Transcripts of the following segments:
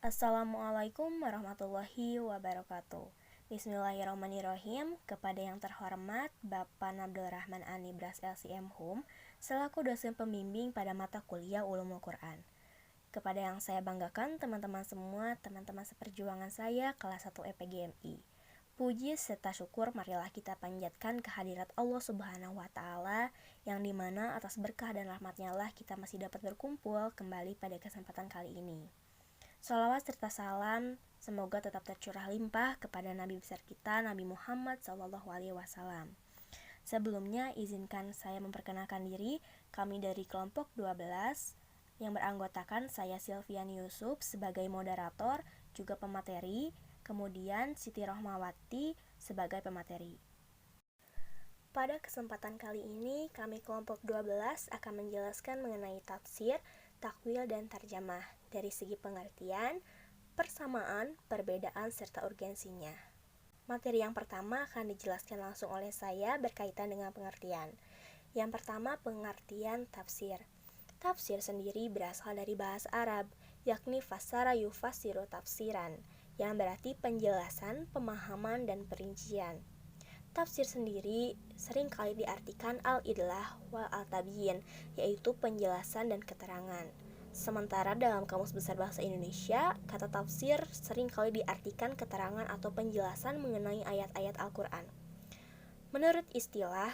Assalamualaikum warahmatullahi wabarakatuh. Bismillahirrahmanirrahim. Kepada yang terhormat Bapak Nabdul Rahman Anibras LCM Hum selaku dosen pembimbing pada mata kuliah Ulumul Quran. Kepada yang saya banggakan teman-teman semua, teman-teman seperjuangan saya kelas 1 EPGMI. Puji serta syukur marilah kita panjatkan kehadirat Allah Subhanahu wa Ta'ala, yang dimana atas berkah dan rahmatnya lah kita masih dapat berkumpul kembali pada kesempatan kali ini. Shalawat serta salam semoga tetap tercurah limpah kepada Nabi besar kita, Nabi Muhammad SAW. Sebelumnya izinkan saya memperkenalkan diri. Kami dari kelompok 12 yang beranggotakan saya Silvian Yusuf sebagai moderator juga pemateri, kemudian Siti Rohmawati sebagai pemateri. Pada kesempatan kali ini kami kelompok 12 akan menjelaskan mengenai tafsir, takwil, dan tarjamah dari segi pengertian, persamaan, perbedaan, serta urgensinya. Materi yang pertama akan dijelaskan langsung oleh saya berkaitan dengan pengertian. Yang pertama, pengertian tafsir. Tafsir sendiri berasal dari bahasa Arab, yakni fassara yufassiru tafsiran, yang berarti penjelasan, pemahaman, dan perincian. Tafsir sendiri sering kali diartikan al-idlah wal al-tabyin, yaitu penjelasan dan keterangan. Sementara dalam Kamus Besar Bahasa Indonesia, kata tafsir sering kali diartikan keterangan atau penjelasan mengenai ayat-ayat Al-Quran. Menurut istilah,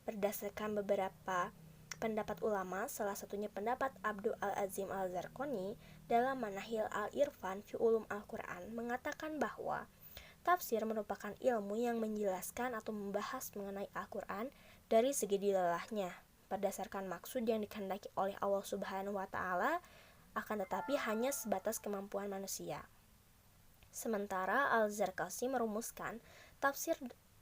berdasarkan beberapa pendapat ulama, salah satunya pendapat Abdul Al-Azim Al-Zarqani dalam Manahil Al-Irfan fi Ulum Al-Quran mengatakan bahwa tafsir merupakan ilmu yang menjelaskan atau membahas mengenai Al-Quran dari segi dilalahnya, berdasarkan maksud yang dikehendaki oleh Allah Subhanahu wa Ta'ala, akan tetapi hanya sebatas kemampuan manusia. Sementara Al-Zarqasi merumuskan tafsir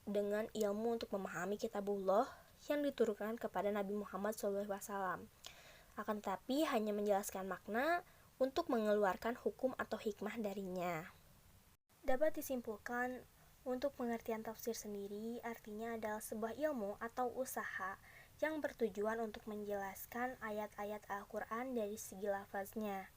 dengan ilmu untuk memahami kitabullah yang diturunkan kepada Nabi Muhammad SAW, akan tetapi hanya menjelaskan makna untuk mengeluarkan hukum atau hikmah darinya. Dapat disimpulkan, untuk pengertian tafsir sendiri artinya adalah sebuah ilmu atau usaha yang bertujuan untuk menjelaskan ayat-ayat Al-Quran dari segi lafaznya,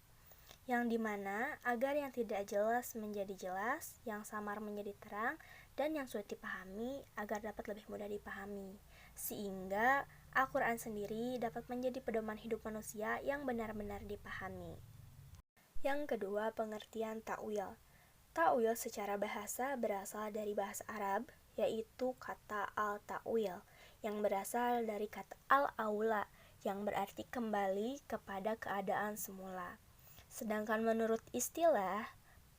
yang dimana agar yang tidak jelas menjadi jelas, yang samar menjadi terang, dan yang sulit dipahami agar dapat lebih mudah dipahami, sehingga Al-Quran sendiri dapat menjadi pedoman hidup manusia yang benar-benar dipahami. Yang kedua, pengertian ta'wil. Ta'wil secara bahasa berasal dari bahasa Arab, yaitu kata al-ta'wil, yang berasal dari kata al-aula, yang berarti kembali kepada keadaan semula. Sedangkan menurut istilah,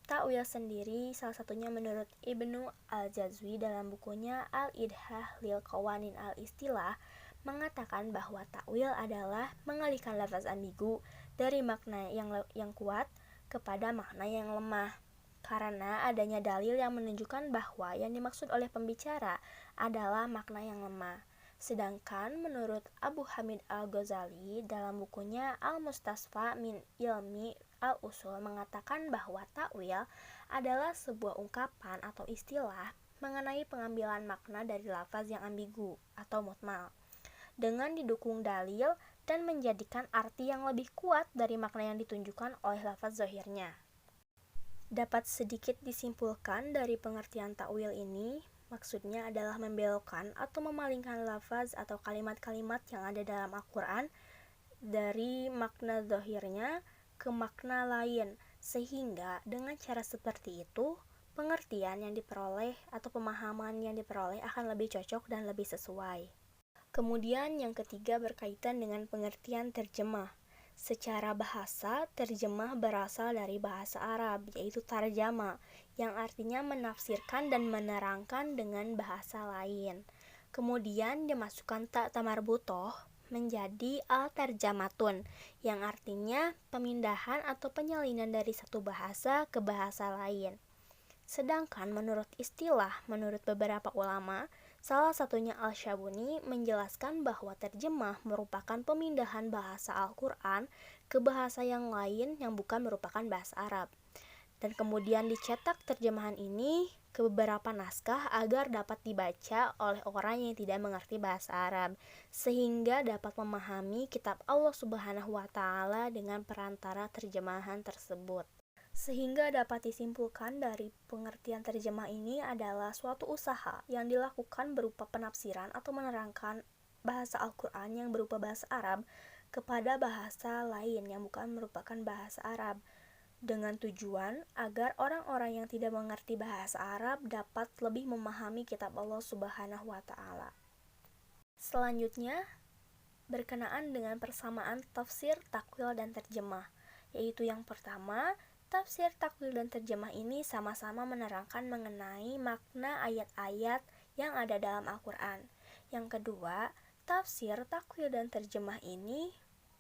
ta'wil sendiri salah satunya menurut Ibnu Al-Jazwi dalam bukunya Al-Idhah lil Qawanin al-Istilah mengatakan bahwa ta'wil adalah mengalihkan lafaz ambigu dari makna yang kuat kepada makna yang lemah, karena adanya dalil yang menunjukkan bahwa yang dimaksud oleh pembicara adalah makna yang lemah. Sedangkan menurut Abu Hamid Al-Ghazali dalam bukunya Al-Mustasfa min Ilmi Al-Usul mengatakan bahwa ta'wil adalah sebuah ungkapan atau istilah mengenai pengambilan makna dari lafaz yang ambigu atau mutmal dengan didukung dalil dan menjadikan arti yang lebih kuat dari makna yang ditunjukkan oleh lafaz zahirnya. Dapat sedikit disimpulkan dari pengertian ta'wil ini, maksudnya adalah membelokkan atau memalingkan lafaz atau kalimat-kalimat yang ada dalam Al-Quran dari makna zahirnya ke makna lain, sehingga dengan cara seperti itu, pengertian yang diperoleh atau pemahaman yang diperoleh akan lebih cocok dan lebih sesuai. Kemudian yang ketiga berkaitan dengan pengertian terjemah. Secara bahasa, terjemah berasal dari bahasa Arab, yaitu tarjama, yang artinya menafsirkan dan menerangkan dengan bahasa lain. Kemudian dimasukkan ta tamarbutoh menjadi al-tarjamatun, yang artinya pemindahan atau penyalinan dari satu bahasa ke bahasa lain. Sedangkan menurut beberapa ulama, salah satunya Al-Syabuni menjelaskan bahwa terjemah merupakan pemindahan bahasa Al-Quran ke bahasa yang lain yang bukan merupakan bahasa Arab. Dan kemudian dicetak terjemahan ini ke beberapa naskah agar dapat dibaca oleh orang yang tidak mengerti bahasa Arab, sehingga dapat memahami kitab Allah Subhanahu wa Ta'ala dengan perantara terjemahan tersebut. Sehingga dapat disimpulkan dari pengertian terjemah ini adalah suatu usaha yang dilakukan berupa penafsiran atau menerangkan bahasa Al-Quran yang berupa bahasa Arab kepada bahasa lain yang bukan merupakan bahasa Arab, dengan tujuan agar orang-orang yang tidak mengerti bahasa Arab dapat lebih memahami kitab Allah Subhanahu wa Ta'ala. Selanjutnya, berkenaan dengan persamaan tafsir, takwil, dan terjemah, yaitu yang pertama, tafsir, takwil, dan terjemah ini sama-sama menerangkan mengenai makna ayat-ayat yang ada dalam Al-Quran. Yang kedua, tafsir, takwil, dan terjemah ini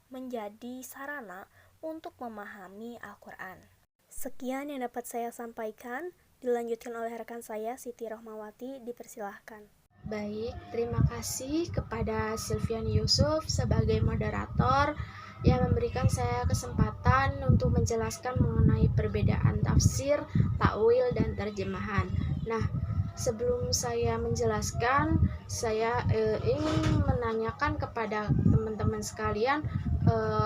menjadi sarana untuk memahami Al-Quran. Sekian yang dapat saya sampaikan, dilanjutkan oleh rekan saya Siti Rohmawati, dipersilahkan. Baik, terima kasih kepada Silvian Yusuf sebagai moderator yang memberikan saya kesempatan untuk menjelaskan mengenai perbedaan tafsir, takwil, dan terjemahan. Nah, sebelum saya menjelaskan, saya ingin menanyakan kepada teman-teman sekalian,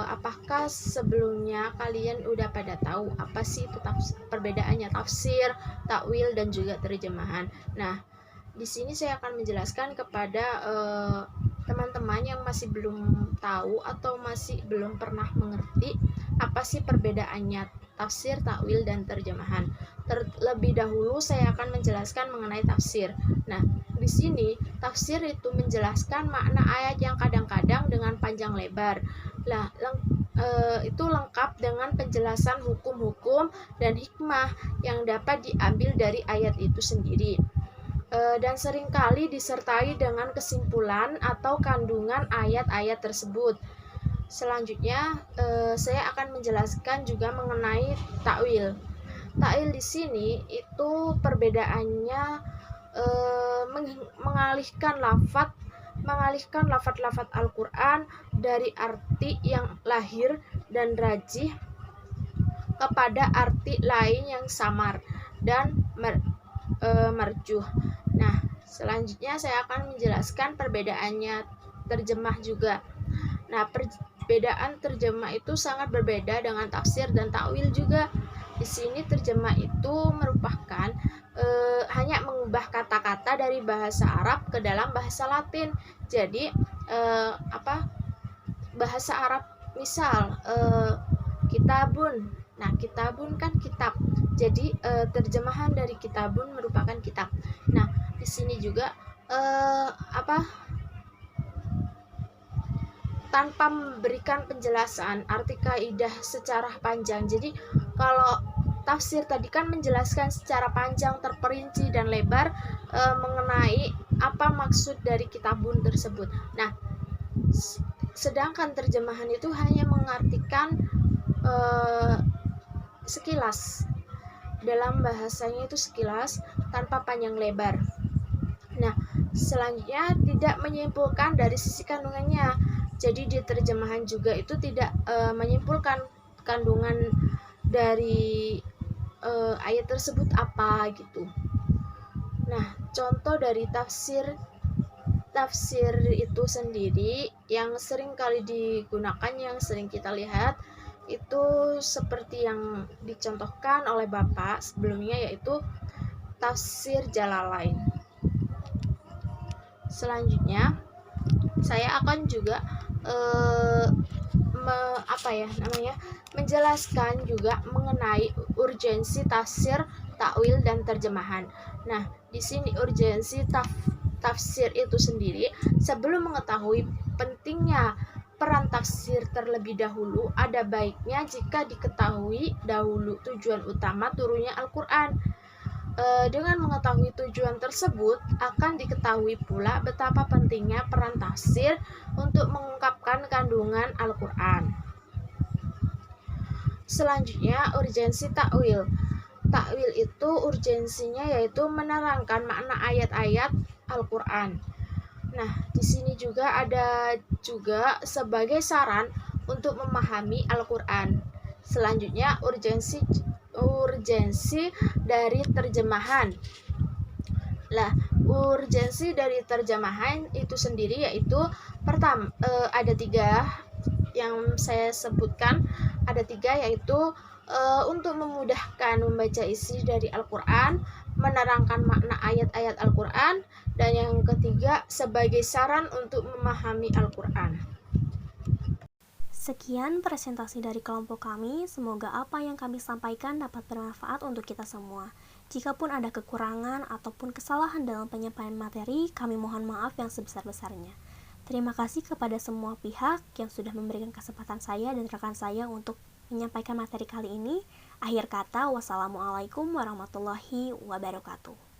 apakah sebelumnya kalian udah pada tahu apa sih itu perbedaannya tafsir, takwil, dan juga terjemahan? Nah, di sini saya akan menjelaskan kepada teman-teman yang masih belum tahu atau masih belum pernah mengerti apa sih perbedaannya tafsir, takwil, dan terjemahan. Terlebih dahulu saya akan menjelaskan mengenai tafsir. Nah, di sini tafsir itu menjelaskan makna ayat yang kadang-kadang dengan panjang lebar. Nah, itu lengkap dengan penjelasan hukum-hukum dan hikmah yang dapat diambil dari ayat itu sendiri. Dan seringkali disertai dengan kesimpulan atau kandungan ayat-ayat tersebut. Selanjutnya, saya akan menjelaskan juga mengenai takwil. Takwil di sini itu perbedaannya mengalihkan lafaz Al-Quran dari arti yang lahir dan rajih kepada arti lain yang samar dan marjuh. Nah, selanjutnya saya akan menjelaskan perbedaannya terjemah juga. Nah, perbedaan terjemah itu sangat berbeda dengan tafsir dan takwil juga. Di sini terjemah itu merupakan hanya mengubah kata-kata dari bahasa Arab ke dalam bahasa Latin. Jadi bahasa Arab misal kitabun. Nah, kitabun kan kitab. Jadi terjemahan dari kitabun merupakan kitab. Nah, di sini juga tanpa memberikan penjelasan arti kaidah secara panjang. Jadi kalau tafsir tadi kan menjelaskan secara panjang, terperinci dan lebar mengenai apa maksud dari kitabun tersebut. Nah, sedangkan terjemahan itu hanya mengartikan sekilas, dalam bahasanya itu sekilas tanpa panjang lebar. Nah, selanjutnya tidak menyimpulkan dari sisi kandungannya. Jadi di terjemahan juga itu tidak menyimpulkan kandungan dari ayat tersebut apa gitu. Nah, contoh dari tafsir itu sendiri yang sering kali digunakan, yang sering kita lihat itu seperti yang dicontohkan oleh Bapak sebelumnya, yaitu tafsir Jalalain. Selanjutnya saya akan juga menjelaskan juga mengenai urgensi tafsir, takwil, dan terjemahan. Nah, di sini urgensi tafsir itu sendiri, sebelum mengetahui pentingnya peran tafsir terlebih dahulu, ada baiknya jika diketahui dahulu tujuan utama turunnya Al-Quran. Dengan mengetahui tujuan tersebut, akan diketahui pula betapa pentingnya peran tafsir untuk mengungkapkan kandungan Al-Quran. Selanjutnya, urgensi takwil. Takwil itu urgensinya yaitu menerangkan makna ayat-ayat Al-Quran. Nah, di sini juga ada juga sebagai saran untuk memahami Al-Quran. Selanjutnya, urgensi dari terjemahan. Lah, urgensi dari terjemahan itu sendiri yaitu pertama ada 3 yang saya sebutkan, ada 3, yaitu untuk memudahkan membaca isi dari Al-Quran, menerangkan makna ayat-ayat Al-Quran, dan yang ketiga sebagai saran untuk memahami Al-Quran. Sekian presentasi dari kelompok kami, semoga apa yang kami sampaikan dapat bermanfaat untuk kita semua. Jikapun ada kekurangan ataupun kesalahan dalam penyampaian materi, kami mohon maaf yang sebesar-besarnya. Terima kasih kepada semua pihak yang sudah memberikan kesempatan saya dan rekan saya untuk menyampaikan materi kali ini. Akhir kata, wassalamualaikum warahmatullahi wabarakatuh.